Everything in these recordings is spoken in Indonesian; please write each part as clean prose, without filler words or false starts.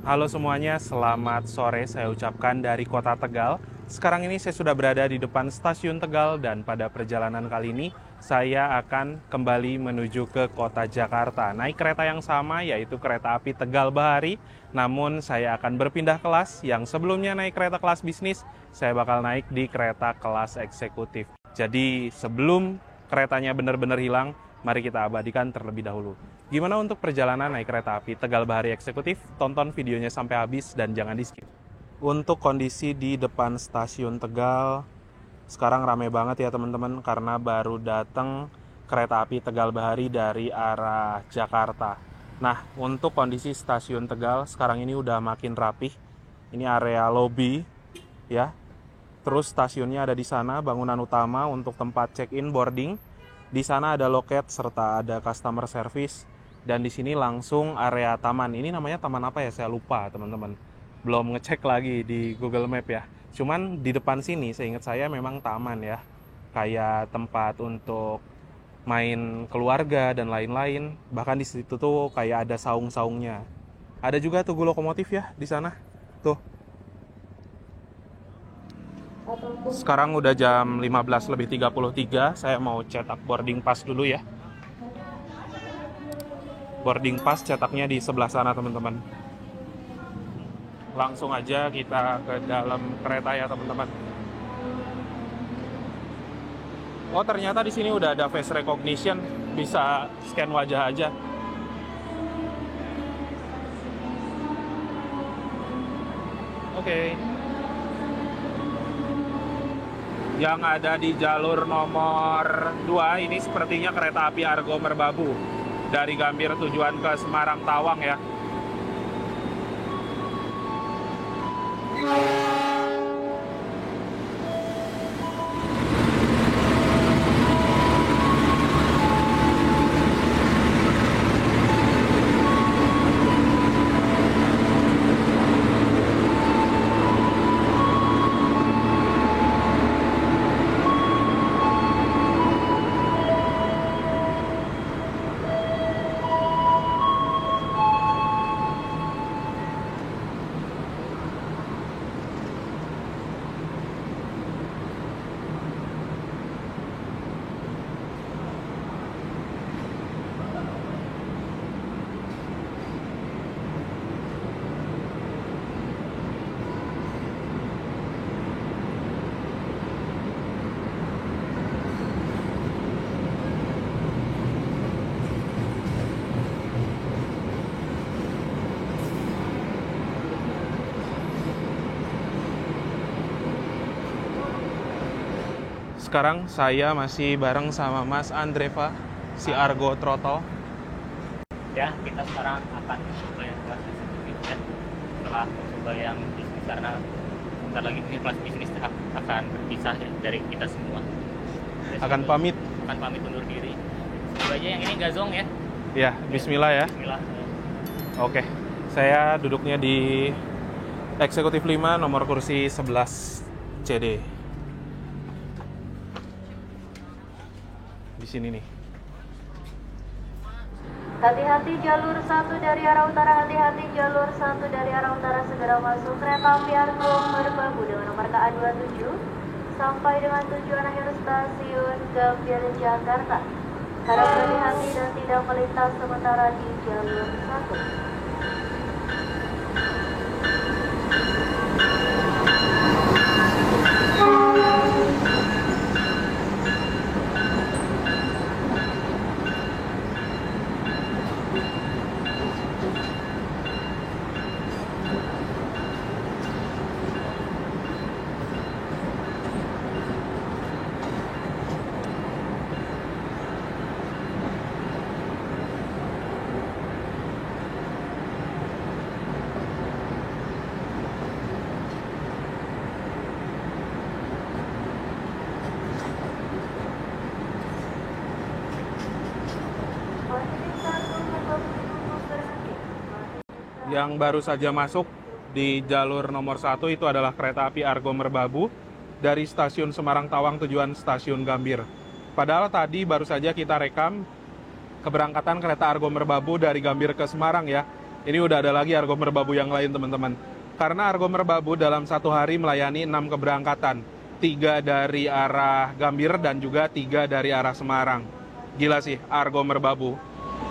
Halo semuanya, selamat sore saya ucapkan dari kota Tegal. Sekarang ini saya sudah berada di depan stasiun Tegal dan pada perjalanan kali ini saya akan kembali menuju ke kota Jakarta. Naik kereta yang sama yaitu kereta api Tegal Bahari, namun saya akan berpindah kelas. Yang sebelumnya naik kereta kelas bisnis, saya bakal naik di kereta kelas eksekutif. Jadi sebelum keretanya benar-benar hilang, mari kita abadikan terlebih dahulu. Gimana untuk perjalanan naik kereta api Tegal Bahari Eksekutif? Tonton videonya sampai habis dan jangan di-skip. Untuk kondisi di depan stasiun Tegal, sekarang rame banget ya teman-teman karena baru datang kereta api Tegal Bahari dari arah Jakarta. Nah, untuk kondisi stasiun Tegal sekarang ini udah makin rapih. Ini area lobby ya. Terus stasiunnya ada di sana, bangunan utama untuk tempat check-in boarding. Di sana ada loket serta ada customer service. Dan di sini langsung area taman. Ini namanya taman apa ya? Saya lupa, teman-teman. Belum ngecek lagi di Google Map ya. Cuman di depan sini, seingat saya memang taman ya. Kayak tempat untuk main keluarga dan lain-lain. Bahkan di situ tuh kayak ada saung-saungnya. Ada juga tugu lokomotif ya di sana. Tuh. Sekarang udah jam 15:33. Saya mau cetak boarding pass dulu ya. Boarding pass cetaknya di sebelah sana teman-teman. Langsung aja kita ke dalam kereta ya teman-teman. Oh ternyata di sini udah ada face recognition, bisa scan wajah aja. Oke. Yang ada di jalur nomor 2 ini sepertinya kereta api Argo Merbabu. Dari Gambir tujuan ke Semarang Tawang ya. Sekarang saya masih bareng sama Mas Andreva, si Argo Trotol. Ya, kita sekarang akan mencoba yang kelas eksekutif ya. Setelah mencoba yang bisnis karena bentar lagi ini kelas bisnis akan berpisah ya dari kita semua. Akan pamit. Akan pamit undur diri. Semoga aja yang ini gazong ya. Ya, bismillah ya. Bismillah. Oke, saya duduknya di eksekutif 5 nomor kursi 11 CD. Di sini nih. Hati-hati jalur 1 dari arah utara, hati-hati jalur 1 dari arah utara segera masuk kereta api Argo Merbabu dengan nomor KA27 sampai dengan tujuan akhir stasiun Gambir Jakarta. Harap berhati-hati dan tidak melintas sementara di jalur 1. Yang baru saja masuk di jalur nomor 1 itu adalah kereta api Argo Merbabu dari stasiun Semarang Tawang tujuan stasiun Gambir. Padahal tadi baru saja kita rekam keberangkatan kereta Argo Merbabu dari Gambir ke Semarang ya. Ini udah ada lagi Argo Merbabu yang lain teman-teman. Karena Argo Merbabu dalam satu hari melayani 6 keberangkatan. 3 dari arah Gambir dan juga 3 dari arah Semarang. Gila sih Argo Merbabu.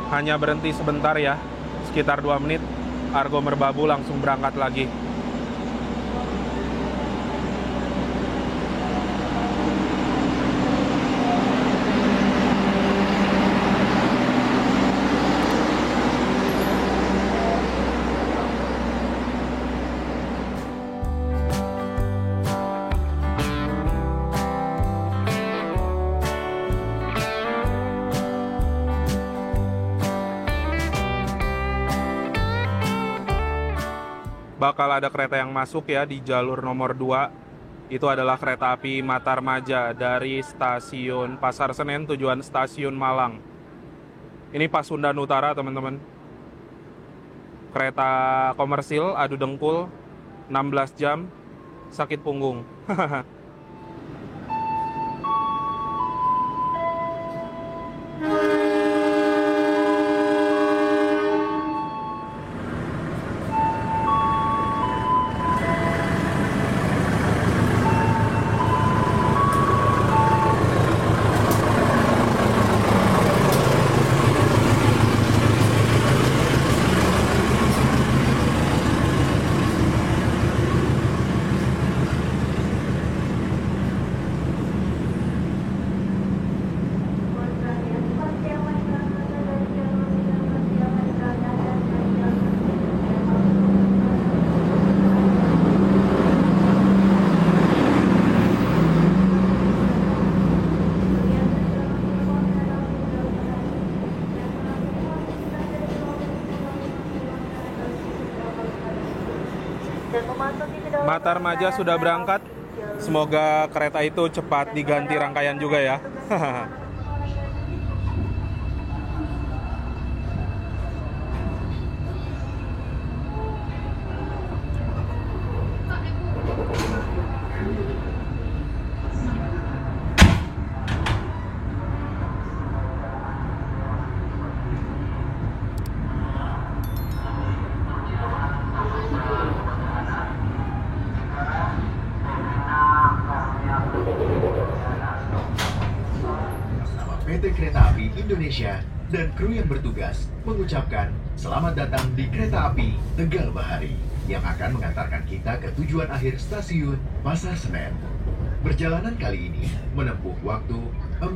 Hanya berhenti sebentar ya, sekitar 2 menit. Argo Merbabu langsung berangkat lagi. Bakal ada kereta yang masuk ya di jalur nomor 2. Itu adalah kereta api Matarmaja dari stasiun Pasar Senen tujuan stasiun Malang. Ini Pasundan Utara teman-teman. Kereta komersil adu dengkul 16 jam, sakit punggung. Matarmaja sudah berangkat. Semoga kereta itu cepat diganti rangkaian juga ya. PT Kereta Api Indonesia dan kru yang bertugas mengucapkan selamat datang di Kereta Api Tegal Bahari yang akan mengantarkan kita ke tujuan akhir stasiun Pasar Senen. Perjalanan kali ini menempuh waktu 4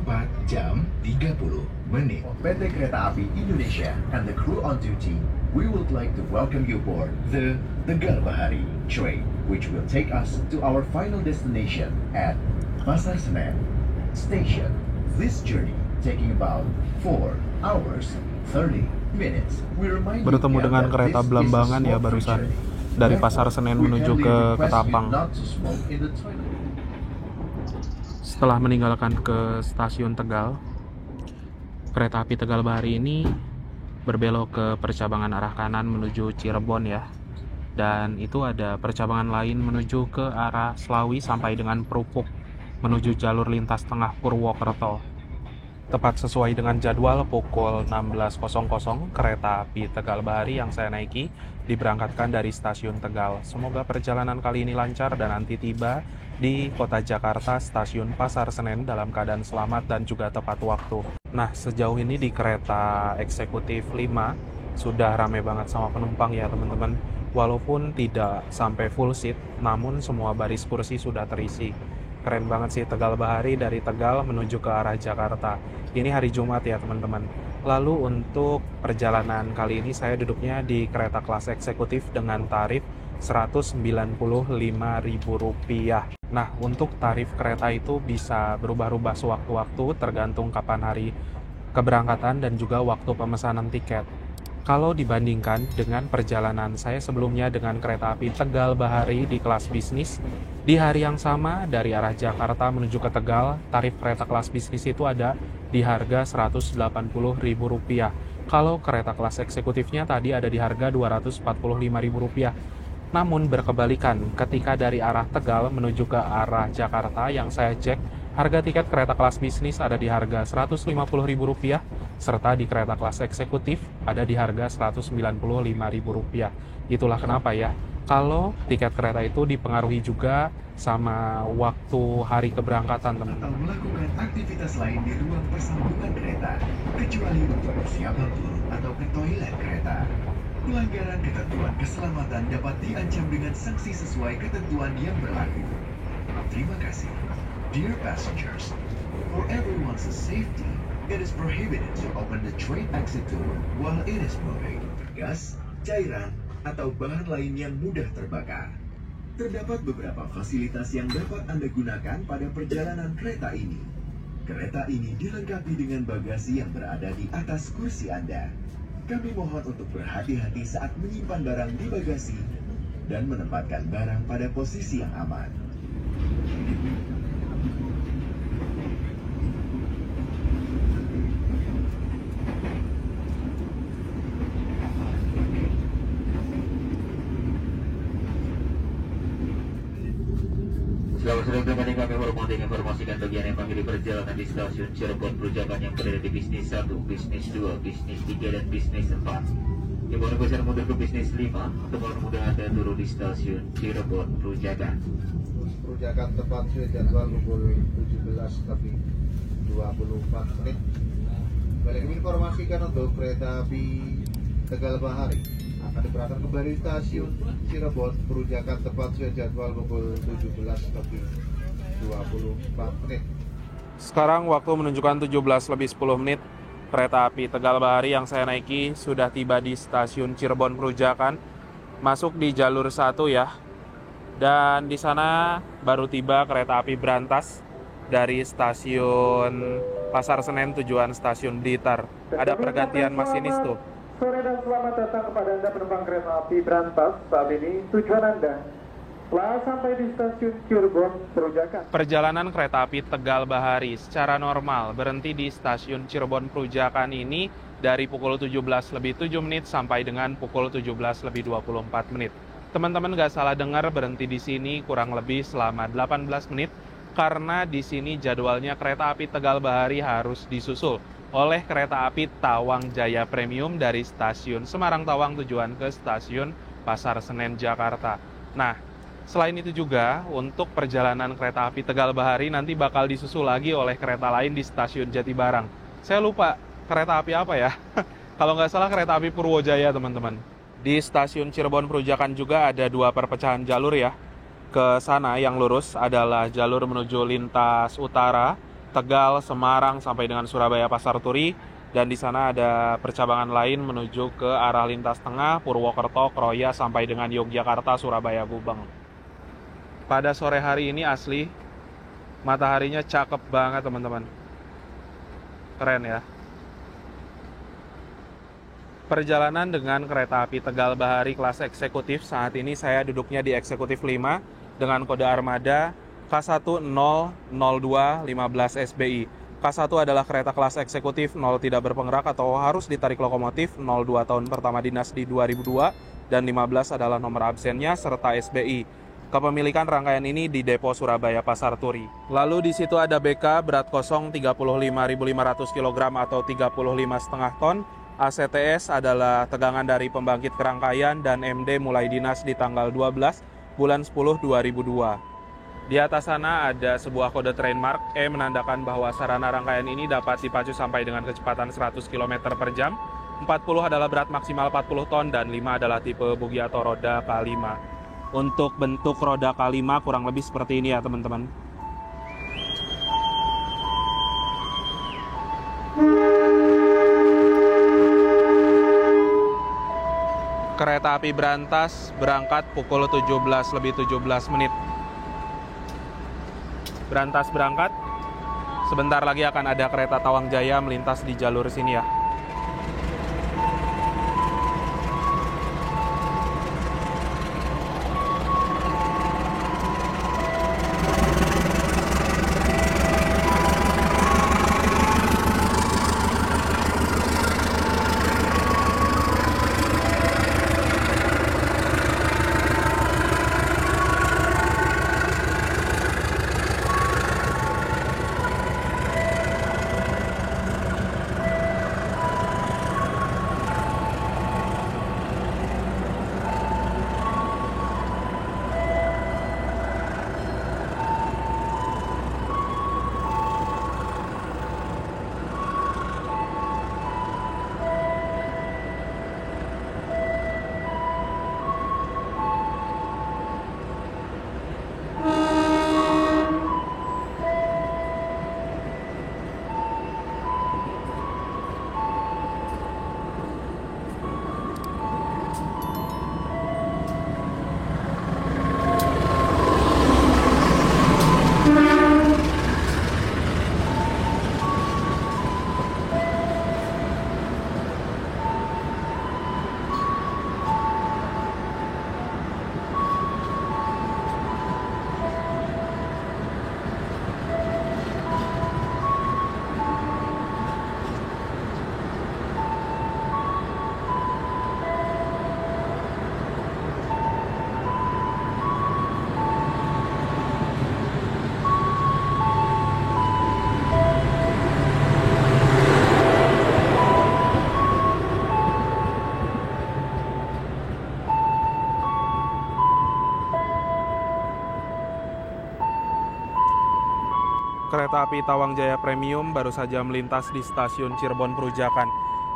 jam 30 menit. PT Kereta Api Indonesia and the crew on duty, we would like to welcome you aboard the Tegal Bahari train, which will take us to our final destination at Pasar Senen Station. This journey taking about 4 hours 30 minutes. We remind you Bertemu dengan that kereta this is a Belambangan ya smoke-free barusan journey. dari Therefore, Pasar Senen we menuju kindly ke request you Ketapang. not to smoke in the toilet. Setelah meninggalkan ke stasiun Tegal, kereta api Tegal Bahari ini berbelok ke percabangan arah kanan menuju Cirebon ya. Dan itu ada percabangan lain menuju ke arah Slawi sampai dengan Prupuk menuju jalur lintas tengah Purwokerto. Tepat sesuai dengan jadwal pukul 16.00 kereta api Tegal Bahari yang saya naiki diberangkatkan dari stasiun Tegal. Semoga perjalanan kali ini lancar dan nanti tiba di kota Jakarta stasiun Pasar Senen dalam keadaan selamat dan juga tepat waktu. Nah, sejauh ini di kereta eksekutif 5 sudah ramai banget sama penumpang ya teman-teman. Walaupun tidak sampai full seat, namun semua baris kursi sudah terisi. Keren banget sih Tegal Bahari dari Tegal menuju ke arah Jakarta. Ini hari Jumat ya teman-teman. Lalu untuk perjalanan kali ini saya duduknya di kereta kelas eksekutif dengan tarif Rp195.000. Nah, untuk tarif kereta itu bisa berubah-ubah sewaktu-waktu tergantung kapan hari keberangkatan dan juga waktu pemesanan tiket. Kalau dibandingkan dengan perjalanan saya sebelumnya dengan kereta api Tegal Bahari di kelas bisnis, di hari yang sama dari arah Jakarta menuju ke Tegal, tarif kereta kelas bisnis itu ada di harga Rp180.000. Kalau kereta kelas eksekutifnya tadi ada di harga Rp245.000. Namun berkebalikan, ketika dari arah Tegal menuju ke arah Jakarta yang saya cek, harga tiket kereta kelas bisnis ada di harga Rp150.000 serta di kereta kelas eksekutif ada di harga Rp195.000. Itulah kenapa ya, kalau tiket kereta itu dipengaruhi juga sama waktu hari keberangkatan, Atau teman-teman. melakukan aktivitas lain di ruang persambungan kereta, kecuali untuk persiapan turun atau ke toilet kereta. Pelanggaran ketentuan keselamatan dapat diancam dengan sanksi sesuai ketentuan yang berlaku. Terima kasih. Dear passengers, for everyone's safety, it is prohibited to open the train exit door while it is moving. Gas, cairan, atau bahan lain yang mudah terbakar. Terdapat beberapa fasilitas yang dapat Anda gunakan pada perjalanan kereta ini. Kereta ini dilengkapi dengan bagasi yang berada di atas kursi Anda. Kami mohon untuk berhati-hati saat menyimpan barang di bagasi dan menempatkan barang pada posisi yang aman. Selamat sore kembali, kami hormati informasikan bagian yang mengakhiri perjalanan di stasiun Cirebon Perujakan yang berada di bisnis 1, bisnis 2, bisnis 3, dan bisnis 4. Yang baru besar mundur ke bisnis 5, untuk orang muda Anda turun di stasiun Cirebon Perujakan. Perujakan tepat sesuai jadwal pukul 17:24. Kembali kami informasikan untuk kereta api Tegal Bahari akan diberangkatkan kembali di stasiun Cirebon Perujakan tepat sesuai jadwal pukul 17:24. Sekarang waktu menunjukkan 17:10. Kereta api Tegal Bahari yang saya naiki sudah tiba di stasiun Cirebon Perujakan, masuk di jalur 1 ya. Dan di sana baru tiba kereta api Brantas dari stasiun Pasar Senen tujuan stasiun Blitar. Ada pergantian masinis tuh. Sore dan selamat datang kepada Anda penumpang kereta api Brantas. Saat ini tujuan Anda telah sampai di stasiun Cirebon Perujakan. Perjalanan kereta api Tegal Bahari secara normal berhenti di stasiun Cirebon Perujakan ini dari pukul 17:07 sampai dengan pukul 17:24. Teman-teman nggak salah dengar, berhenti di sini kurang lebih selama 18 menit karena di sini jadwalnya kereta api Tegal Bahari harus disusul oleh kereta api Tawang Jaya Premium dari stasiun Semarang Tawang tujuan ke stasiun Pasar Senen Jakarta. Nah, selain itu juga untuk perjalanan kereta api Tegal Bahari nanti bakal disusul lagi oleh kereta lain di stasiun Jatibarang. Saya lupa kereta api apa ya. Kalau nggak salah kereta api Purwojaya, teman-teman. Di stasiun Cirebon Perujakan juga ada 2 perpecahan jalur ya. Ke sana yang lurus adalah jalur menuju lintas utara, Tegal, Semarang sampai dengan Surabaya Pasar Turi, dan di sana ada percabangan lain menuju ke arah lintas tengah, Purwokerto, Kroya sampai dengan Yogyakarta, Surabaya, Gubeng. Pada sore hari ini asli mataharinya cakep banget, teman-teman. Keren ya. Perjalanan dengan kereta api Tegal Bahari kelas eksekutif, saat ini saya duduknya di eksekutif 5 dengan kode armada K100215 SBI. K1 adalah kereta kelas eksekutif 0 tidak berpenggerak atau harus ditarik lokomotif, 02 tahun pertama dinas di 2002, dan 15 adalah nomor absennya serta SBI. Kepemilikan rangkaian ini di Depo Surabaya Pasar Turi. Lalu di situ ada BK berat kosong 35.500 kg atau 35,5 ton. ACTS adalah tegangan dari pembangkit kerangkaian, dan MD mulai dinas di tanggal 12 bulan 10 2002. Di atas sana ada sebuah kode trainmark E menandakan bahwa sarana rangkaian ini dapat dipacu sampai dengan kecepatan 100 km per jam. 40 adalah berat maksimal 40 ton dan 5 adalah tipe bogi atau roda K5. Untuk bentuk roda K5 kurang lebih seperti ini ya, teman-teman. Kereta api Brantas berangkat pukul 17:17. Brantas berangkat. Sebentar lagi akan ada kereta Tawang Jaya melintas di jalur sini ya. kereta api Tawang Jaya Premium baru saja melintas di stasiun Cirebon Perujakan.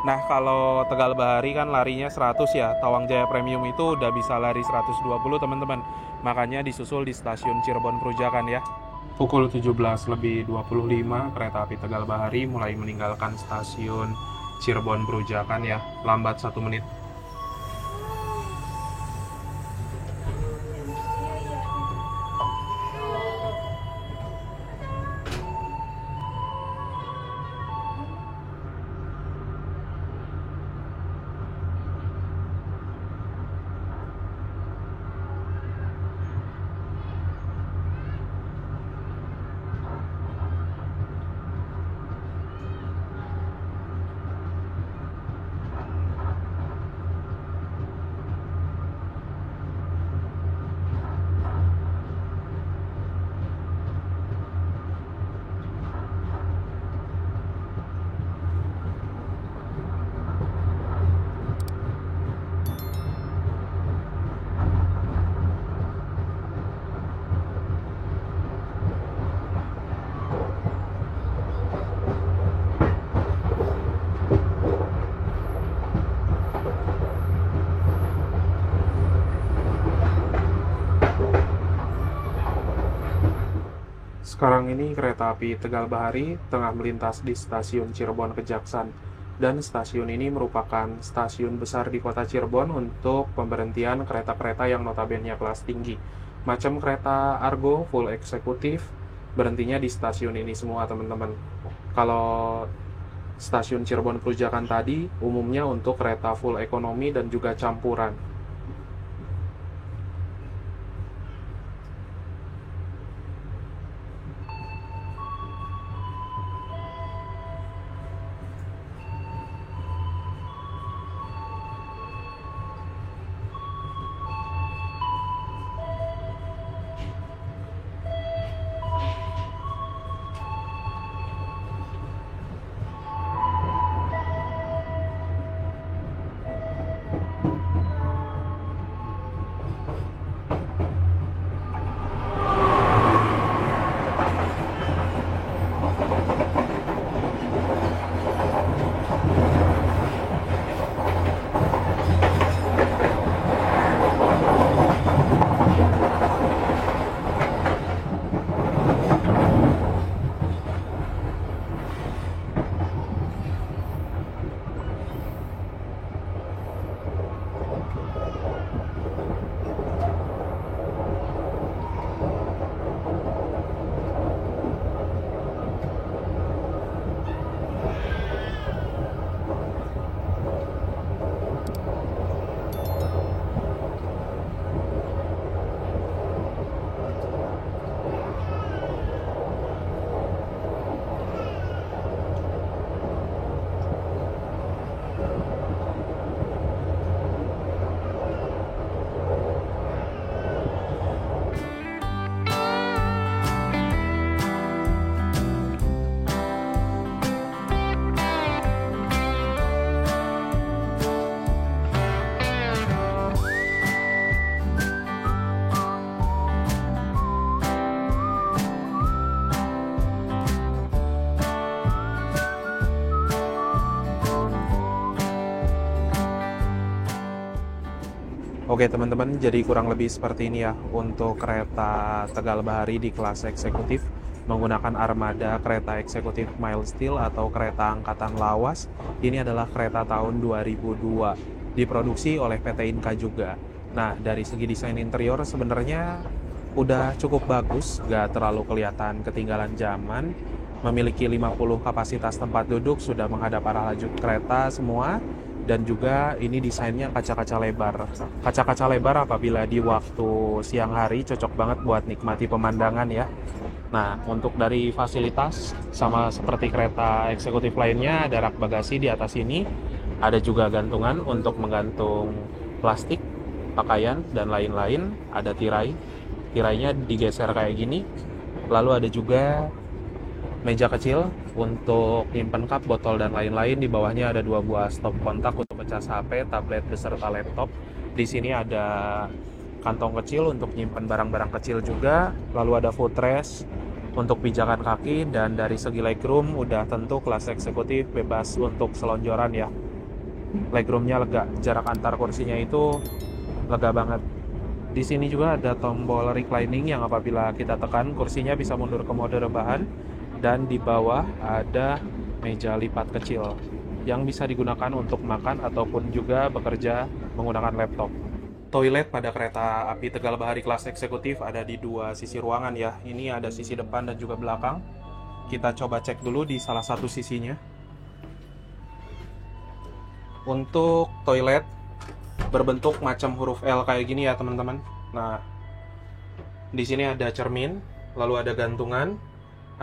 Nah, kalau Tegal Bahari kan larinya 100 ya, Tawang Jaya Premium itu udah bisa lari 120 teman-teman. Makanya disusul di stasiun Cirebon Perujakan ya. Pukul 17.25 kereta api Tegal Bahari mulai meninggalkan stasiun Cirebon Perujakan ya, lambat 1 menit. Sekarang ini kereta api Tegal Bahari tengah melintas di stasiun Cirebon Kejaksan, dan stasiun ini merupakan stasiun besar di kota Cirebon untuk pemberhentian kereta-kereta yang notabene kelas tinggi. Macam kereta Argo full eksekutif berhentinya di stasiun ini semua teman-teman. Kalau stasiun Cirebon Perujakan tadi umumnya untuk kereta full ekonomi dan juga campuran. Oke teman-teman, jadi kurang lebih seperti ini ya untuk kereta Tegal Bahari di kelas eksekutif menggunakan armada kereta eksekutif mild steel atau kereta angkatan lawas. Ini adalah kereta tahun 2002, diproduksi oleh PT Inka juga. Nah, dari segi desain interior sebenarnya udah cukup bagus, gak terlalu kelihatan ketinggalan zaman. Memiliki 50 kapasitas tempat duduk, sudah menghadap arah laju kereta semua. Dan juga ini desainnya kaca-kaca lebar. Kaca-kaca lebar apabila di waktu siang hari cocok banget buat nikmati pemandangan ya. Nah, untuk dari fasilitas sama seperti kereta eksekutif lainnya, ada rak bagasi di atas ini. Ada juga gantungan untuk menggantung plastik, pakaian, dan lain-lain. Ada tirai. Tirainya digeser kayak gini. Lalu ada juga meja kecil untuk nyimpen cup, botol, dan lain-lain. Di bawahnya ada 2 buah stop kontak untuk ngecas HP, tablet, beserta laptop. Di sini ada kantong kecil untuk nyimpen barang-barang kecil juga. Lalu ada footrest, untuk pijakan kaki, dan dari segi legroom udah tentu kelas eksekutif bebas untuk selonjoran ya. Legroomnya lega, jarak antar kursinya itu lega banget. Di sini juga ada tombol reclining yang apabila kita tekan kursinya bisa mundur ke mode rebahan, dan di bawah ada meja lipat kecil yang bisa digunakan untuk makan ataupun juga bekerja menggunakan laptop. Toilet pada kereta api Tegal Bahari kelas eksekutif ada di dua sisi ruangan ya. Ini ada sisi depan dan juga belakang. Kita coba cek dulu di salah satu sisinya. Untuk toilet berbentuk macam huruf L kayak gini ya teman-teman. Nah, di sini ada cermin, lalu ada gantungan,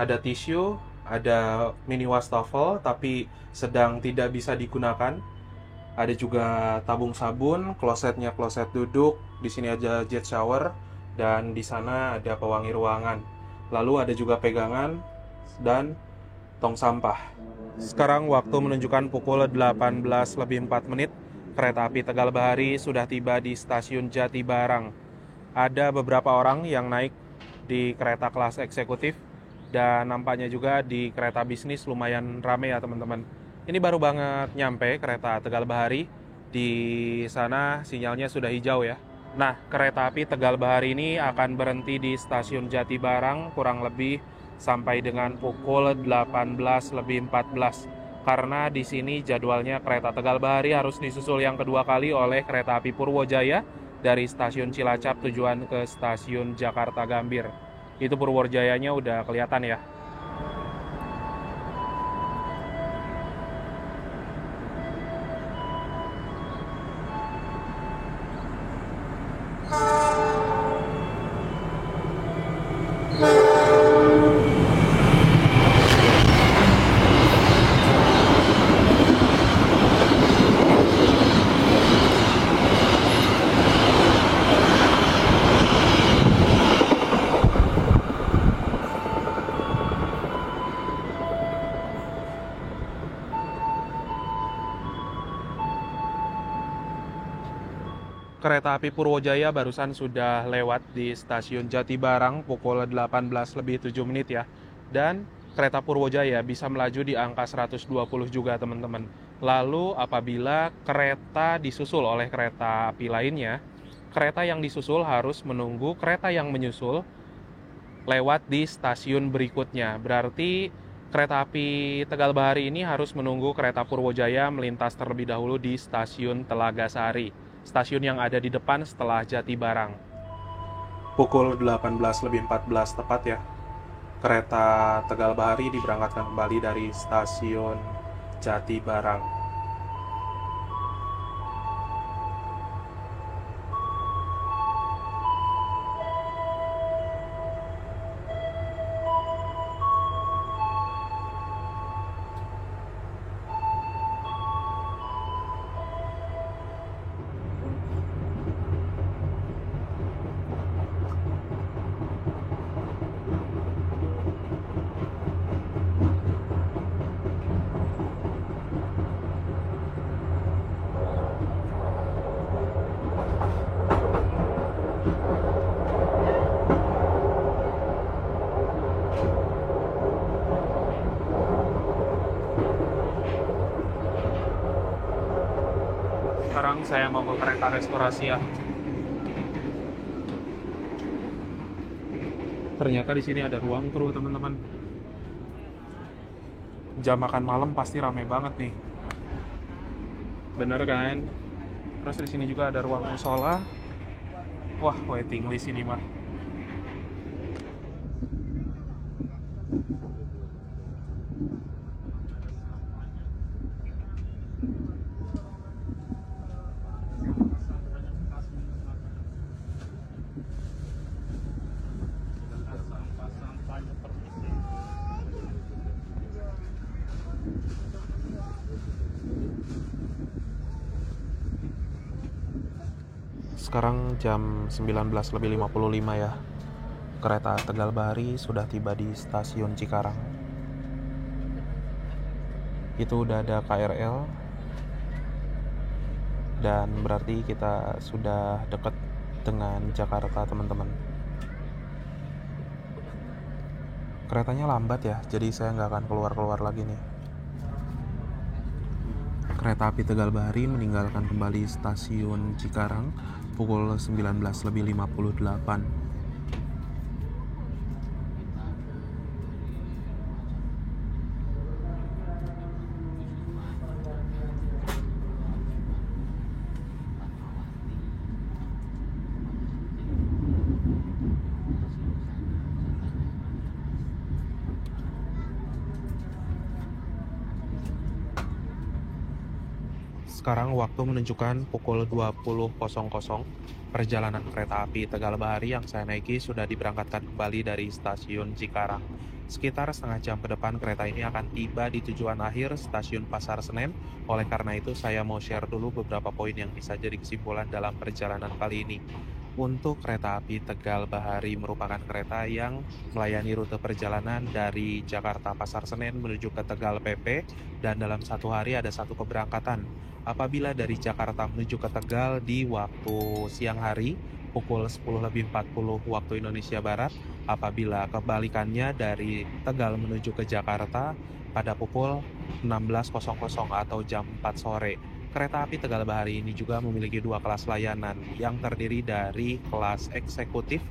ada tisu, ada mini wastafel tapi sedang tidak bisa digunakan. Ada juga tabung sabun, klosetnya kloset duduk, di sini ada jet shower, dan di sana ada pewangi ruangan. Lalu ada juga pegangan dan tong sampah. Sekarang waktu menunjukkan pukul 18:04. Kereta api Tegal Bahari sudah tiba di stasiun Jatibarang. Ada beberapa orang yang naik di kereta kelas eksekutif, dan nampaknya juga di kereta bisnis lumayan rame ya teman-teman. Ini baru banget nyampe kereta Tegal Bahari. Di sana sinyalnya sudah hijau ya. Nah, kereta api Tegal Bahari ini akan berhenti di stasiun Jatibarang kurang lebih sampai dengan pukul 18:14. Karena di sini jadwalnya kereta Tegal Bahari harus disusul yang kedua kali oleh kereta api Purwojaya dari stasiun Cilacap tujuan ke stasiun Jakarta Gambir. Itu Purwojayanya udah kelihatan ya. Kereta api Purwojaya barusan sudah lewat di stasiun Jatibarang pukul 18:07 ya. Dan kereta Purwojaya bisa melaju di angka 120 juga teman-teman. Lalu apabila kereta disusul oleh kereta api lainnya, kereta yang disusul harus menunggu kereta yang menyusul lewat di stasiun berikutnya. Berarti kereta api Tegal Bahari ini harus menunggu kereta Purwojaya melintas terlebih dahulu di stasiun Telagasari, stasiun yang ada di depan setelah Jatibarang. Pukul 18:14 tepat ya. Kereta Tegal Bahari diberangkatkan kembali dari stasiun Jatibarang. Sekarang saya mau ke kereta restorasi ya. Ternyata di sini ada ruang kru teman-teman. Jam makan malam pasti ramai banget nih. Bener kan? Terus di sini juga ada ruang musola. Wah, waiting list ini mah. Sekarang jam 19:55 ya. Kereta Tegal Bahari sudah tiba di stasiun Cikarang. Itu udah ada KRL. Dan berarti kita sudah dekat dengan Jakarta, teman-teman. Keretanya lambat ya, jadi saya nggak akan keluar-keluar lagi nih. Kereta api Tegal Bahari meninggalkan kembali stasiun Cikarang pukul 19.58. Sekarang waktu menunjukkan pukul 20.00. Perjalanan kereta api Tegal Bahari yang saya naiki sudah diberangkatkan kembali dari stasiun Cikarang. Sekitar setengah jam ke depan kereta ini akan tiba di tujuan akhir stasiun Pasar Senen. Oleh karena itu saya mau share dulu beberapa poin yang bisa jadi kesimpulan dalam perjalanan kali ini. Untuk kereta api Tegal Bahari merupakan kereta yang melayani rute perjalanan dari Jakarta Pasar Senen menuju ke Tegal PP, dan dalam satu hari ada satu keberangkatan. Apabila dari Jakarta menuju ke Tegal di waktu siang hari pukul 10.40 waktu Indonesia Barat, apabila kebalikannya dari Tegal menuju ke Jakarta pada pukul 16.00 atau jam 4 sore. Kereta api Tegal Bahari ini juga memiliki dua kelas layanan yang terdiri dari kelas eksekutif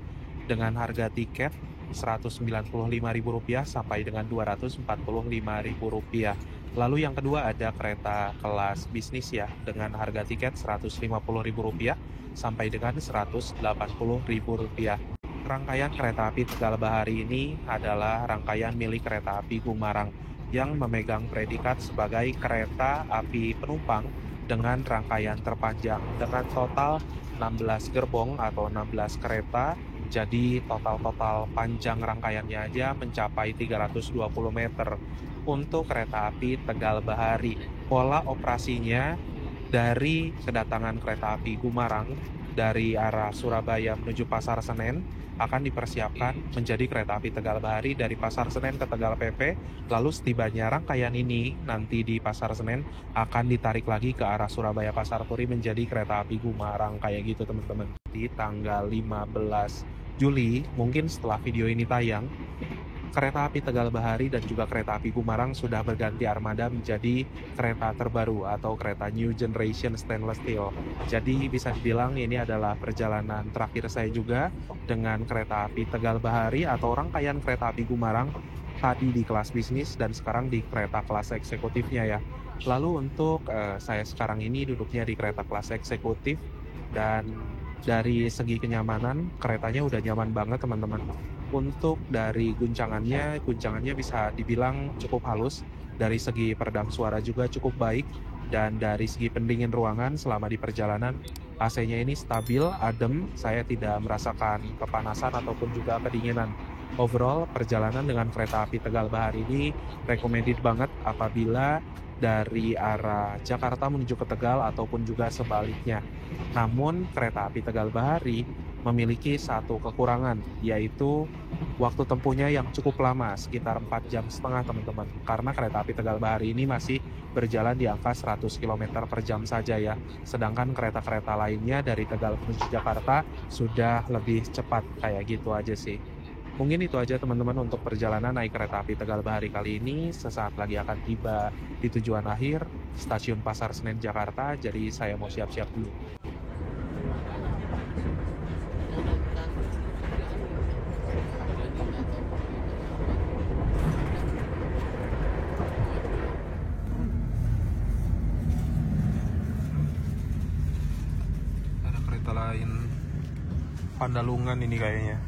dengan harga tiket Rp195.000 sampai dengan Rp245.000. Lalu yang kedua ada kereta kelas bisnis ya, dengan harga tiket Rp150.000 sampai dengan Rp180.000. Rangkaian kereta api Tegal Bahari ini adalah rangkaian milik kereta api Gumarang yang memegang predikat sebagai kereta api penumpang dengan rangkaian terpanjang dengan total 16 gerbong atau 16 kereta. Jadi total panjang rangkaiannya aja mencapai 320 meter. Untuk kereta api Tegal Bahari, pola operasinya dari kedatangan kereta api Gumarang dari arah Surabaya menuju Pasar Senen akan dipersiapkan menjadi kereta api Tegal Bahari dari Pasar Senen ke Tegal PP. Lalu setibanya rangkaian ini nanti di Pasar Senen akan ditarik lagi ke arah Surabaya Pasar Turi menjadi kereta api Gumarang, kayak gitu teman-teman. Di tanggal 15 Juli, mungkin setelah video ini tayang, kereta api Tegal Bahari dan juga kereta api Gumarang sudah berganti armada menjadi kereta terbaru atau kereta New Generation Stainless Steel. Jadi bisa dibilang ini adalah perjalanan terakhir saya juga dengan kereta api Tegal Bahari atau rangkaian kereta api Gumarang, tadi di kelas bisnis dan sekarang di kereta kelas eksekutifnya ya. Lalu untuk saya sekarang ini duduknya di kereta kelas eksekutif, dan dari segi kenyamanan keretanya udah nyaman banget teman-teman. Untuk dari guncangannya bisa dibilang cukup halus, dari segi peredam suara juga cukup baik, dan dari segi pendingin ruangan selama di perjalanan AC-nya ini stabil, adem, saya tidak merasakan kepanasan ataupun juga kedinginan. Overall perjalanan dengan kereta api Tegal Bahari ini recommended banget apabila dari arah Jakarta menuju ke Tegal ataupun juga sebaliknya. Namun kereta api Tegal Bahari memiliki satu kekurangan, yaitu waktu tempuhnya yang cukup lama, sekitar 4,5 jam teman-teman. Karena kereta api Tegal Bahari ini masih berjalan di angka 100 km per jam saja ya. Sedangkan kereta-kereta lainnya dari Tegal menuju Jakarta sudah lebih cepat, kayak gitu aja sih. Mungkin itu aja teman-teman untuk perjalanan naik kereta api Tegal Bahari kali ini. Sesaat lagi akan tiba di tujuan akhir, stasiun Pasar Senen Jakarta. Jadi saya mau siap-siap dulu. Ada kereta lain Pandalungan ini kayaknya.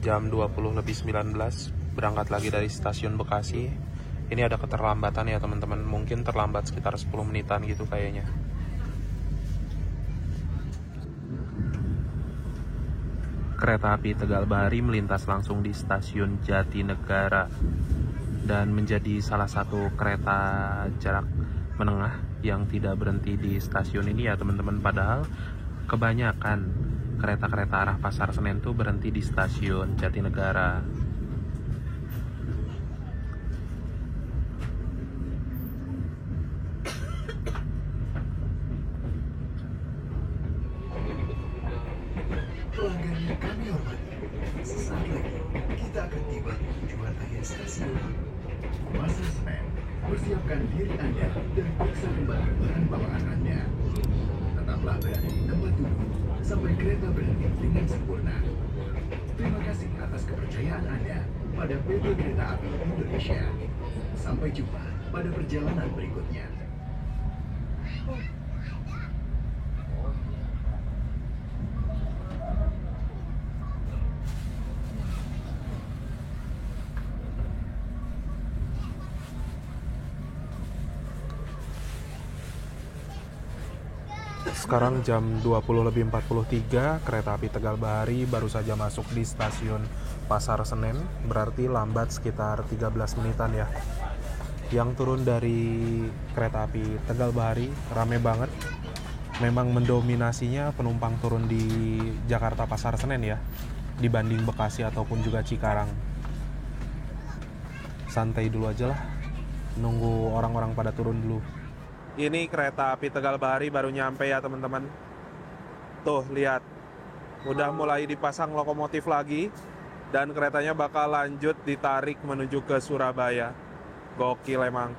Jam 20.19 berangkat lagi dari stasiun Bekasi. Ini ada keterlambatan ya teman-teman, mungkin terlambat sekitar 10 menitan gitu kayaknya. Kereta api Tegal Bahari melintas langsung di stasiun Jatinegara dan menjadi salah satu kereta jarak menengah yang tidak berhenti di stasiun ini ya teman-teman. Padahal kebanyakan kereta-kereta arah Pasar Senen tuh berhenti di stasiun Jatinegara. Pelanggan yang kami hormati, sesaat lagi kita akan tiba di tujuan akhir stasiun. Pasar Senen, persiapkan diri Anda dan periksa kembali barang bawaan Anda. Tetaplah berada di tempat duduk sampai kereta berhenti dengan sempurna. Terima kasih atas kepercayaan Anda pada PT Kereta Api Indonesia. Sampai jumpa pada perjalanan berikutnya. Sekarang jam 20.43, kereta api Tegal Bahari baru saja masuk di stasiun Pasar Senen, berarti lambat sekitar 13 menitan ya. Yang turun dari kereta api Tegal Bahari rame banget. Memang mendominasinya penumpang turun di Jakarta Pasar Senen ya, dibanding Bekasi ataupun juga Cikarang. Santai dulu aja lah, nunggu orang-orang pada turun dulu. Ini kereta api Tegal Bahari baru nyampe ya teman-teman. Tuh lihat, udah mulai dipasang lokomotif lagi dan keretanya bakal lanjut ditarik menuju ke Surabaya. Gokil emang.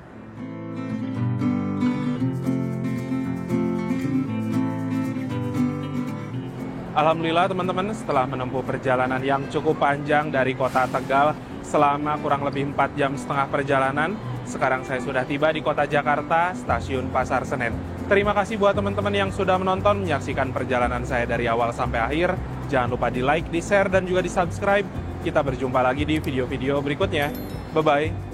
Alhamdulillah teman-teman, setelah menempuh perjalanan yang cukup panjang dari kota Tegal selama kurang lebih 4 jam setengah perjalanan, sekarang saya sudah tiba di kota Jakarta, stasiun Pasar Senen. Terima kasih buat teman-teman yang sudah menonton, menyaksikan perjalanan saya dari awal sampai akhir. Jangan lupa di like, di share, dan juga di subscribe. Kita berjumpa lagi di video-video berikutnya. Bye-bye.